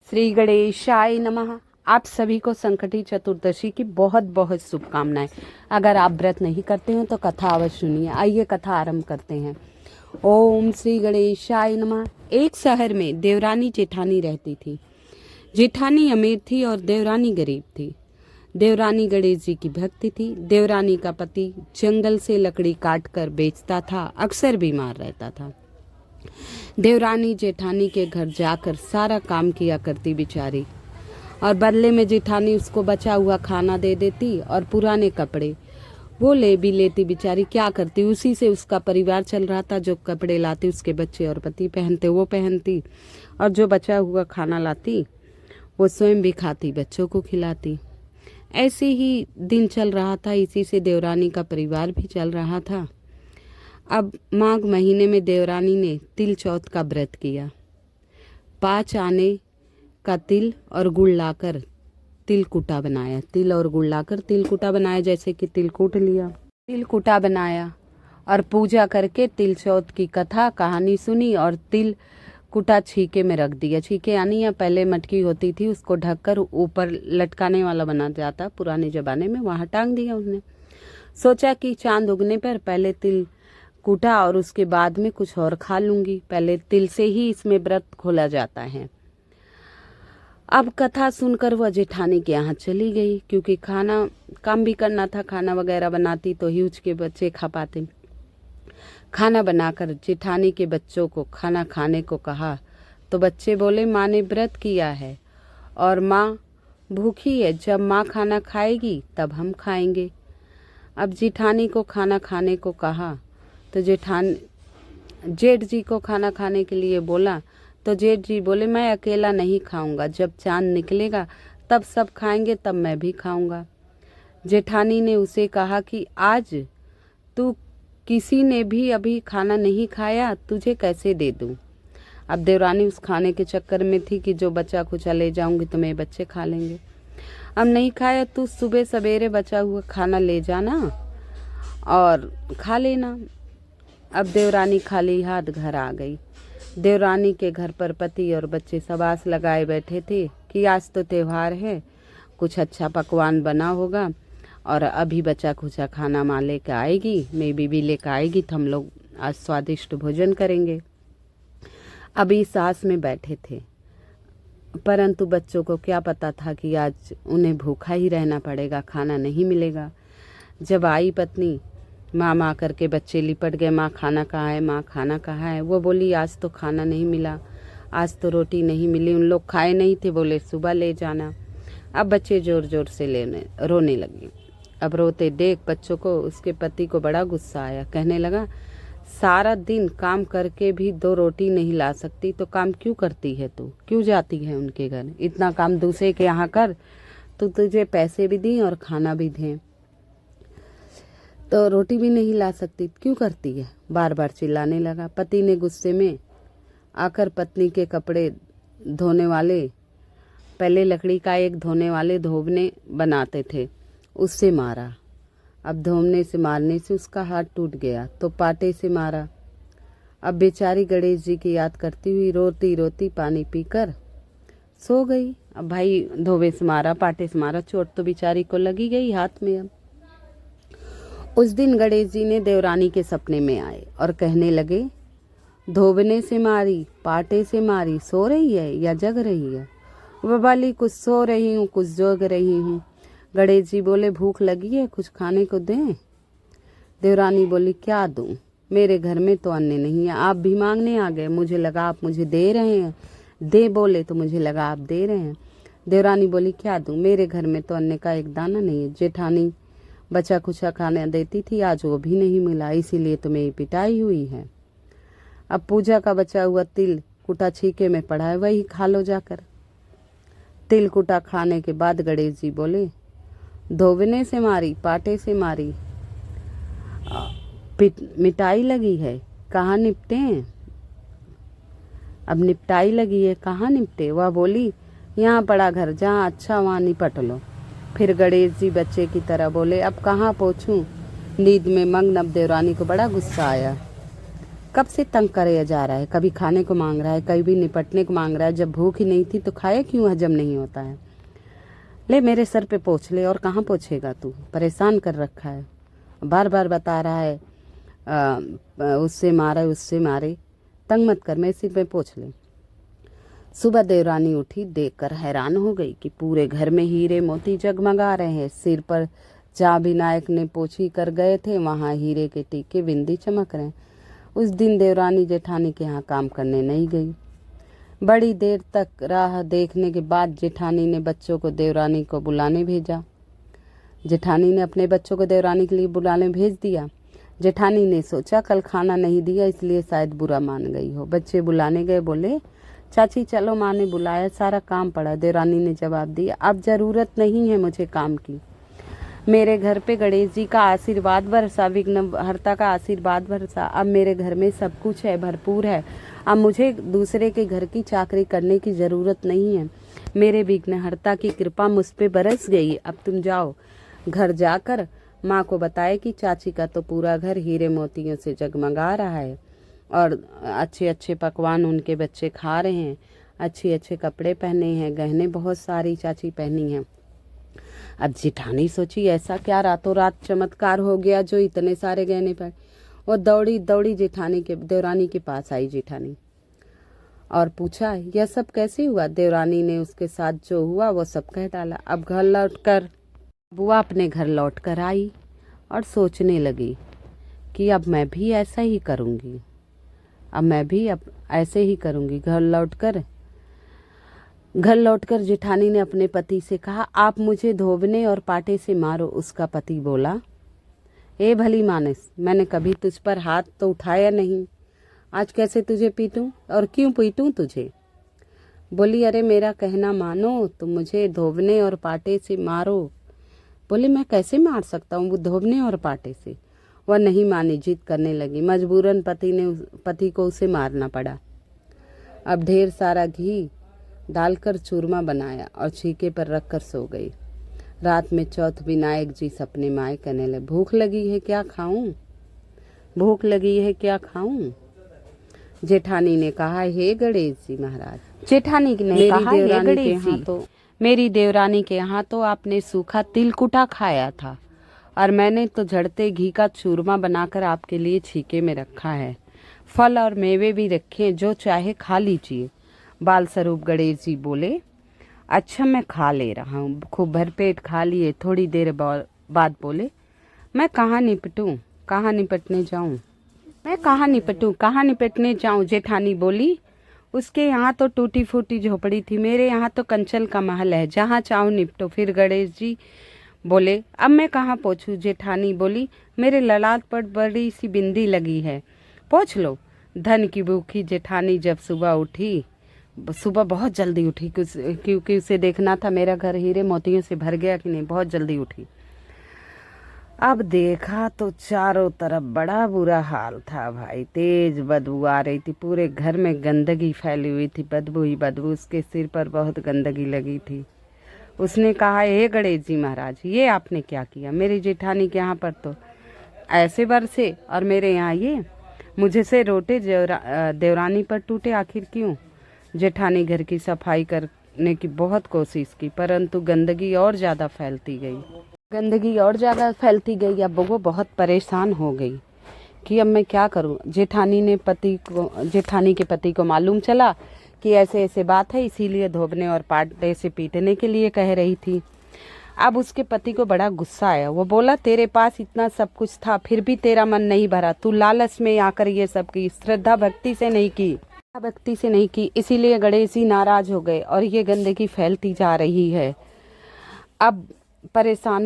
श्री गणेशाय नमः। आप सभी को संकटी चतुर्दशी की बहुत बहुत शुभकामनाएं। अगर आप व्रत नहीं करते हैं तो कथा अवश्य सुनिए। आइए कथा आरंभ करते हैं। ओम श्री गणेशाय नमः। एक शहर में देवरानी जेठानी रहती थी। जेठानी अमीर थी और देवरानी गरीब थी। देवरानी गणेश जी की भक्ति थी। देवरानी का पति जंगल से लकड़ी काट कर बेचता था, अक्सर बीमार रहता था। देवरानी जेठानी के घर जाकर सारा काम किया करती बेचारी, और बदले में जेठानी उसको बचा हुआ खाना दे देती और पुराने कपड़े वो ले भी लेती। बेचारी क्या करती, उसी से उसका परिवार चल रहा था। जो कपड़े लाती उसके बच्चे और पति पहनते वो पहनती, और जो बचा हुआ खाना लाती वो स्वयं भी खाती, बच्चों को खिलाती। ऐसे ही दिन चल रहा था। इसी से देवरानी का परिवार भी चल रहा था। अब माघ महीने में देवरानी ने तिल चौथ का व्रत किया। 5 आने का तिल और गुड़ लाकर तिलकुटा बनाया। तिल और गुड़ लाकर तिलकुटा बनाया, जैसे कि तिल कूट लिया, तिलकुटा बनाया और पूजा करके तिल चौथ की कथा कहानी सुनी और तिल कुटा छीके में रख दिया। छीके यानी या पहले मटकी होती थी, उसको ढककर ऊपर लटकाने वाला बना जाता पुराने जमाने में, वहां टांग दिया उसने। सोचा कि चांद उगने पर पहले तिल कूटा और उसके बाद में कुछ और खा लूंगी। पहले तिल से ही इसमें व्रत खोला जाता है। अब कथा सुनकर वह जेठानी के यहाँ चली गई, क्योंकि खाना काम भी करना था। खाना वगैरह बनाती तो ह्यूज के बच्चे खा पाते। खाना बनाकर जेठानी के बच्चों को खाना खाने को कहा तो बच्चे बोले, माँ ने व्रत किया है और माँ भूखी है। जब माँ खाना खाएगी तब हम खाएंगे। अब जेठानी को खाना खाने को कहा तो जेठ जी को खाना खाने के लिए बोला तो जेठ जी बोले, मैं अकेला नहीं खाऊंगा। जब चांद निकलेगा तब सब खाएंगे, तब मैं भी खाऊंगा। जेठानी ने उसे कहा कि आज तू किसी ने भी अभी खाना नहीं खाया, तुझे कैसे दे दूं। अब देवरानी उस खाने के चक्कर में थी कि जो बचा कुचा ले जाऊंगी तो मेरे बच्चे खा लेंगे। अब नहीं खाया, तू सुबह सवेरे बचा हुआ खाना ले जाना और खा लेना। अब देवरानी खाली हाथ घर आ गई। देवरानी के घर पर पति और बच्चे सब आस लगाए बैठे थे कि आज तो त्योहार है, कुछ अच्छा पकवान बना होगा और अभी बचा खुचा खाना माँ लेकर आएगी, मेरी बीबी लेकर आएगी तो हम लोग आज स्वादिष्ट भोजन करेंगे। अभी सास में बैठे थे, परंतु बच्चों को क्या पता था कि आज उन्हें भूखा ही रहना पड़ेगा, खाना नहीं मिलेगा। जब आई पत्नी, माँ करके बच्चे लिपट गए, माँ खाना कहाँ है, माँ खाना कहाँ है। वो बोली, आज तो खाना नहीं मिला, आज तो रोटी नहीं मिली, उन लोग खाए नहीं थे, बोले सुबह ले जाना। अब बच्चे जोर जोर से रोने लगे। अब रोते देख बच्चों को उसके पति को बड़ा गुस्सा आया। कहने लगा, सारा दिन काम करके भी 2 रोटी नहीं ला सकती तो काम क्यों करती है तू, क्यों जाती है उनके घर। इतना काम दूसरे के यहाँ कर, तो तुझे पैसे भी दी और खाना भी दें, तो रोटी भी नहीं ला सकती, क्यों करती है। बार बार चिल्लाने लगा। पति ने गुस्से में आकर पत्नी के कपड़े धोने वाले, पहले लकड़ी का एक धोने वाले धोबने बनाते थे, उससे मारा। अब धोबने से मारने से उसका हाथ टूट गया तो पाटे से मारा। अब बेचारी गणेश जी की याद करती हुई रोती रोती पानी पीकर सो गई। अब भाई धोबे से मारा, पाटे से मारा, चोट तो बेचारी को लगी गई हाथ में। अब उस दिन गणेश जी ने देवरानी के सपने में आए और कहने लगे, धोबने से मारी, पाटे से मारी, सो रही है या जग रही है। वह बोली, कुछ सो रही हूँ, कुछ जग रही हूँ। गणेश जी बोले, भूख लगी है, कुछ खाने को दें। देवरानी बोली, क्या दूं, मेरे घर में तो अन्न नहीं है, आप भी मांगने आ गए, मुझे लगा आप मुझे दे रहे हैं। दे बोले तो मुझे लगा आप दे रहे हैं। देवरानी बोली, क्या दूं, मेरे घर में तो अन्न का एक दाना नहीं है। जेठानी बचा कुचा खाना देती थी, आज वो भी नहीं मिला, इसीलिए तो मेरी पिटाई हुई है। अब पूजा का बचा हुआ तिल कुटा छीके में पड़ा है, वही खा लो जाकर। तिल कुटा खाने के बाद गणेश जी बोले, धोबने से मारी, पाटे से मारी, मिटाई लगी है, कहाँ निपटे हैं। अब निपटाई लगी है, कहाँ निपटे। वह बोली, यहाँ पड़ा घर, जहाँ अच्छा वहाँ निपट लो। फिर गणेश जी बच्चे की तरह बोले, अब कहाँ पहुँचूं, नींद में मग्न। अब देवरानी को बड़ा गुस्सा आया। कब से तंग करे जा रहा है, कभी खाने को मांग रहा है, कभी निपटने को मांग रहा है। जब भूख ही नहीं थी तो खाया क्यों, हजम नहीं होता है। ले मेरे सर पे पोंछ ले। और कहाँ पोंछेगा तू, परेशान कर रखा है। बार बार बता रहा है उससे मारे उससे मारे, तंग मत कर, मेरे सिर पे पोंछ ले। सुबह देवरानी उठी, देखकर हैरान हो गई कि पूरे घर में हीरे मोती जगमगा रहे हैं। सिर पर जहाँ विनायक ने पोछी कर गए थे वहाँ हीरे के टीके बिंदी चमक रहे हैं। उस दिन देवरानी जेठानी के यहाँ काम करने नहीं गई। बड़ी देर तक राह देखने के बाद जेठानी ने बच्चों को देवरानी को बुलाने भेजा। जेठानी ने अपने बच्चों को देवरानी के लिए बुलाने भेज दिया। जेठानी ने सोचा कल खाना नहीं दिया इसलिए शायद बुरा मान गई हो। बच्चे बुलाने गए, बोले चाची चलो, माँ ने बुलाया, सारा काम पड़ा। देवरानी ने जवाब दिया अब ज़रूरत नहीं है मुझे काम की। मेरे घर पे गणेश जी का आशीर्वाद बरसा, विघ्नहर्ता का आशीर्वाद बरसा। अब मेरे घर में सब कुछ है, भरपूर है। अब मुझे दूसरे के घर की चाकरी करने की ज़रूरत नहीं है। मेरे विघ्नहर्ता की कृपा मुझ पे बरस गई। अब तुम जाओ, घर जाकर माँ को बताए कि चाची का तो पूरा घर हीरे मोतियों से जगमगा रहा है और अच्छे अच्छे पकवान उनके बच्चे खा रहे हैं, अच्छे अच्छे कपड़े पहने हैं, गहने बहुत सारी चाची पहनी हैं। अब जेठानी सोची ऐसा क्या रातों रात चमत्कार हो गया जो इतने सारे गहने पहने। वो दौड़ी दौड़ी जेठानी के देवरानी के पास आई जेठानी और पूछा यह सब कैसे हुआ। देवरानी ने उसके साथ जो हुआ वो सब कह डाला। अब घर लौटकर बुआ अपने घर लौट कर आई और सोचने लगी कि अब मैं भी ऐसा ही करूँगी, अब मैं भी अब ऐसे ही करूँगी। घर लौटकर जेठानी ने अपने पति से कहा आप मुझे धोबने और पाटे से मारो। उसका पति बोला ए भली मानस, मैंने कभी तुझ पर हाथ तो उठाया नहीं, आज कैसे तुझे पीटूं और क्यों पीटूं तुझे। बोली अरे मेरा कहना मानो, तुम मुझे धोबने और पाटे से मारो। बोले मैं कैसे मार सकता हूँ वो धोबने और पाटे से। वह नहीं मानी, जिद करने लगी। मजबूरन पति को उसे मारना पड़ा। अब ढेर सारा घी डालकर चूरमा बनाया और छीके पर रखकर सो गई। रात में चौथ विनायक जी सपने में आए, कहने लगे भूख लगी है क्या खाऊं, भूख लगी है क्या खाऊं। जेठानी ने कहा हे गणेश जी महाराज। जेठानी ने कहा हे गणेश जी, तो मेरी देवरानी के यहाँ तो आपने सूखा तिल कुटा खाया था और मैंने तो झड़ते घी का चूरमा बनाकर आपके लिए छीके में रखा है। फल और मेवे भी रखे, जो चाहे खा लीजिए। बाल स्वरूप गणेश जी बोले अच्छा मैं खा ले रहा हूँ। खूब भरपेट खा लिए। थोड़ी देर बाद बोले मैं कहाँ निपटूं, कहाँ निपटने जाऊँ, मैं कहाँ निपटूं, कहाँ निपटने जाऊँ। जेठानी बोली उसके यहाँ तो टूटी फूटी झोपड़ी थी, मेरे यहाँ तो कंचल का महल है, जहाँ चाहो निपटो। फिर गणेश जी बोले अब मैं कहाँ पोंछूं। जेठानी बोली मेरे ललाट पर बड़ी सी बिंदी लगी है, पोंछ लो। धन की भूखी जेठानी जब सुबह उठी, सुबह बहुत जल्दी उठी क्योंकि उसे देखना था मेरा घर हीरे मोतियों से भर गया कि नहीं। बहुत जल्दी उठी। अब देखा तो चारों तरफ बड़ा बुरा हाल था भाई। तेज बदबू आ रही थी, पूरे घर में गंदगी फैली हुई थी, बदबू ही बदबू। उसके सिर पर बहुत गंदगी लगी थी। उसने कहा हे गणेश जी महाराज ये आपने क्या किया। मेरी जेठानी के यहाँ पर तो ऐसे बरसे और मेरे यहाँ ये। मुझे से रोटे देवरानी पर टूटे, आखिर क्यों। जेठानी घर की सफाई करने की बहुत कोशिश की परंतु गंदगी और ज़्यादा फैलती गई। अब वो बहुत परेशान हो गई कि अब मैं क्या करूं। जेठानी के पति को मालूम चला कि ऐसे ऐसे बात है, इसीलिए धोबने और पाटे से पीटने के लिए कह रही थी। अब उसके पति को बड़ा गुस्सा आया। वो बोला तेरे पास इतना सब कुछ था फिर भी तेरा मन नहीं भरा, तू लालच में आकर ये सब की, श्रद्धा भक्ति से नहीं की, इसीलिए गणेश जी नाराज हो गए और ये गंदगी फैलती जा रही है। अब परेशान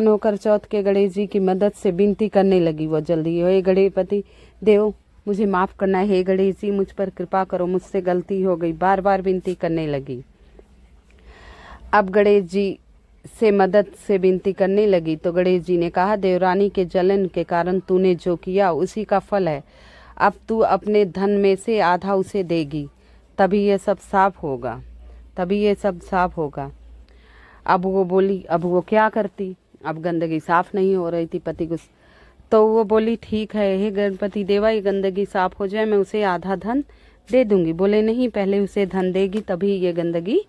होकर चौथ के गणेश जी की मदद से विनती करने लगी। वो जल्दी हे गणपति देव मुझे माफ़ करना है, हे गणेश जी मुझ पर कृपा करो, मुझसे गलती हो गई। बार बार विनती करने लगी। अब गणेश जी से मदद से विनती करने लगी तो गणेश जी ने कहा देवरानी के जलन के कारण तूने जो किया उसी का फल है। अब तू अपने धन में से आधा उसे देगी, तभी ये सब साफ होगा। अब वो बोली अब वो क्या करती। अब गंदगी साफ नहीं हो रही थी। पति तो वो बोली ठीक है, हे गणपति देवा ये गंदगी साफ हो जाए, मैं उसे आधा धन दे दूंगी। बोले नहीं, पहले उसे धन देगी तभी ये गंदगी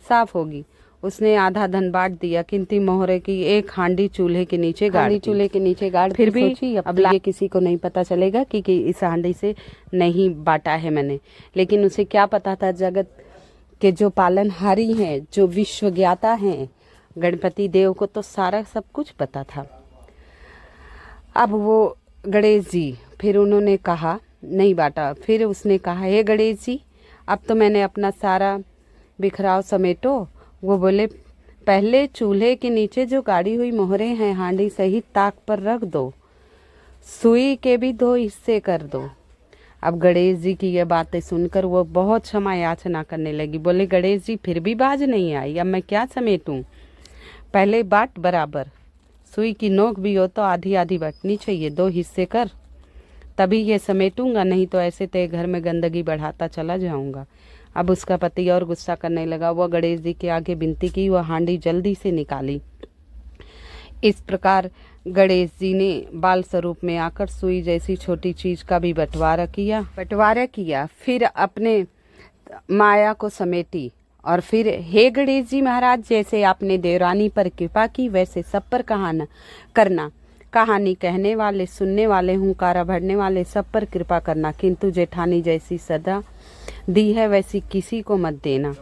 साफ होगी। उसने आधा धन बांट दिया, कीमती मोहरे की एक हांडी चूल्हे के नीचे गाड़ फिर भी सोची अब ये किसी को नहीं पता चलेगा कि इस हांडी से नहीं बांटा है मैंने। लेकिन उसे क्या पता था, जगत के जो पालनहारी हैं, जो विश्व ज्ञाता हैं, गणपति देव को तो सारा सब कुछ पता था। अब वो गणेश जी, फिर उन्होंने कहा नहीं बांटा। फिर उसने कहा हे गणेश जी, अब तो मैंने अपना सारा बिखराव समेटो। वो बोले पहले चूल्हे के नीचे जो गाड़ी हुई मोहरे हैं हांडी सही ताक पर रख दो, सुई के भी 2 हिस्से कर दो। अब गणेश जी की ये बातें सुनकर वो बहुत क्षमा याचना करने लगी। बोले गणेश जी फिर भी बाज नहीं आई, अब मैं क्या समेटूं? पहले बांट बराबर, सुई की नोक भी हो तो आधी आधी बटनी चाहिए, 2 हिस्से कर, तभी ये समेटूंगा, नहीं तो ऐसे तेरे घर में गंदगी बढ़ाता चला जाऊंगा। अब उसका पति और गुस्सा करने लगा। वह गणेश जी के आगे विनती की, वह हांडी जल्दी से निकाली। इस प्रकार गणेश जी ने बाल स्वरूप में आकर सुई जैसी छोटी चीज का भी बंटवारा किया। फिर अपने माया को समेटी और फिर हे गणेश जी महाराज, जैसे आपने देवरानी पर कृपा की वैसे सब पर करना। कहानी कहने वाले, सुनने वाले, हुंकारा भरने वाले सब पर कृपा करना, किंतु जेठानी जैसी सदा दी है वैसी किसी को मत देना।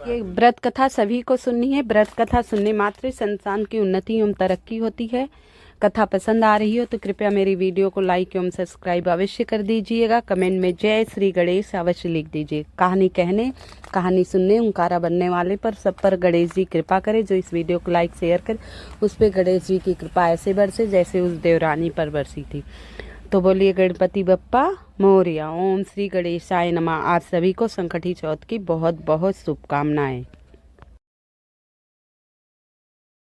ये व्रत कथा सभी को सुननी है। व्रत कथा सुनने मात्र संतान की उन्नति एवं तरक्की होती है। कथा पसंद आ रही हो तो कृपया मेरी वीडियो को लाइक एवं सब्सक्राइब अवश्य कर दीजिएगा। कमेंट में जय श्री गणेश अवश्य लिख दीजिए। कहानी कहने, कहानी सुनने, हुंकारा बनने वाले पर सब पर गणेश जी कृपा करे। जो इस वीडियो को लाइक शेयर कर, उस पर गणेश जी की कृपा ऐसे बरसे जैसे उस देवरानी पर बरसी थी। तो बोलिए गणपति बप्पा मोरया। ओम श्री गणेशाय नमः। आप सभी को संकटी चौथ की बहुत बहुत शुभकामनाएं।